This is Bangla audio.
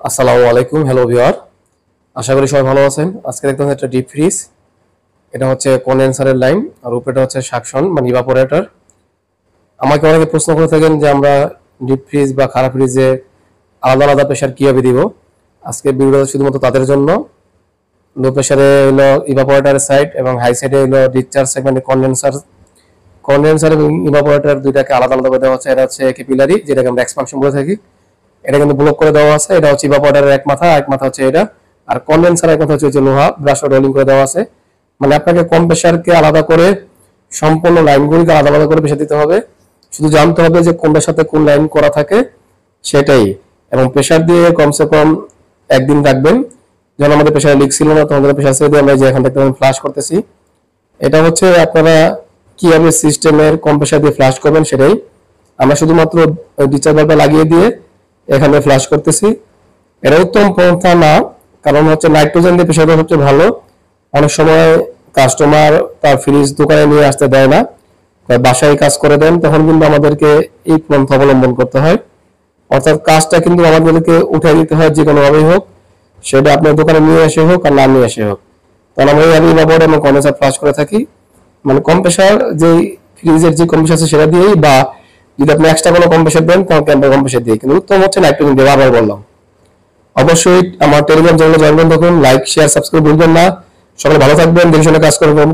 আসসালামু আলাইকুম, হ্যালো ভিউয়ার। আশা করি সবাই ভালো আছেন। আজকে দেখতে হচ্ছে একটা ডিপ ফ্রিজ। এটা হচ্ছে কন্ডেন্সারের লাইন, আর উপরেটা হচ্ছে সাকশন মানে ইভাপোরেটর। আমাকে অনেকে প্রশ্ন করে থাকেন যে আমরা ডিপ ফ্রিজ বা খারাপ ফ্রিজে আলাদা আলাদা প্রেশার কীভাবে দিব। আজকে ভিডিওটা শুধুমাত্র তাদের জন্য। লো প্রেশারে হলো ইভাপোরেটরের সাইড এবং হাই সাইডে হলো ডিসচার্জ সেগমেন্টের কন্ডেন্সার। কন্ডেন্সার এবং ইভাপোরেটর দুইটাকে আলাদা আলাদা করে দেওয়া হচ্ছে। এটা হচ্ছে ক্যাপিলারি, যেটাকে আমরা এক্সপানশন বলে থাকি। এটা কিন্তু ব্লক করে দেওয়া আছে। এটা হচ্ছে ইভাপোরেটরের এক মাথা, এক মাথা হচ্ছে এটা। আর কন্ডেন্সার এক মাথা হচ্ছে লোহা ব্রাশ রোলিং করে দেওয়া আছে। মানে আপনাকে কম্প্রেসারকে আলাদা করে সম্পূর্ণ লাইনগুলিকে আলাদা আলাদা করে প্রেশার দিতে হবে। শুধু জানতে হবে যে কোনটার সাথে কোন লাইন করা থাকে সেটাই। এবং প্রেশার দিয়ে কমসে কম একদিন রাখবেন। যখন আমাদের প্রেশার লিক ছিল না তখন প্রেশার ছেড়ে দিয়ে আমরা যে এখান থেকে ফ্লাশ করতেছি। এটা হচ্ছে আপনারা কিভাবে সিস্টেমের কম্প্রেসার দিয়ে ফ্লাশ করবেন সেটাই। আমরা শুধুমাত্র ডিসচার্জ বাল্বটা লাগিয়ে দিয়ে এখানে ফ্লাশ করতেছি। এটা উত্তম পন্থা না, কারণ হচ্ছে নাইট্রোজেন দিয়ে প্রেশার সবচেয়ে ভালো। অনেক সময় কাস্টমার তার ফ্রিজ দোকানে নিয়ে আসতে দেয় না, বাসায় কাজ করে দেন, তখন কিন্তু আমাদেরকে এই পন্থা অবলম্বন করতে হয়। অর্থাৎ কাজটা কিন্তু আমাদেরকে উঠে দিতে হয় যে কোনোভাবেই হোক, সেটা আপনার দোকানে নিয়ে এসে হোক আর না নিয়ে এসে হোক। তাহলে আমরা এইভাবে ইভাপোরেটর এবং কন্ডেন্সার ফ্লাশ করে থাকি। মানে কম্প্রেসার যে ফ্রিজের যে কম্প্রেসার আছে সেটা দিয়েই, বা যদি আপনি এক্সট্রা কোনো কম্প্রেসার দেন তাহলে ক্যাম্পার কম্প্রেসার দিয়ে। কিন্তু উত্তম হচ্ছে নাইট্রোজেন দিয়ে, আবার বললাম। অবশ্যই আমার টেলিগ্রাম চ্যানেলে জয়েন করুন, লাইক শেয়ার সাবস্ক্রাইব ভুলবেন না। সবাই ভালো থাকবেন, দেখে শুনে কাজ করবেন।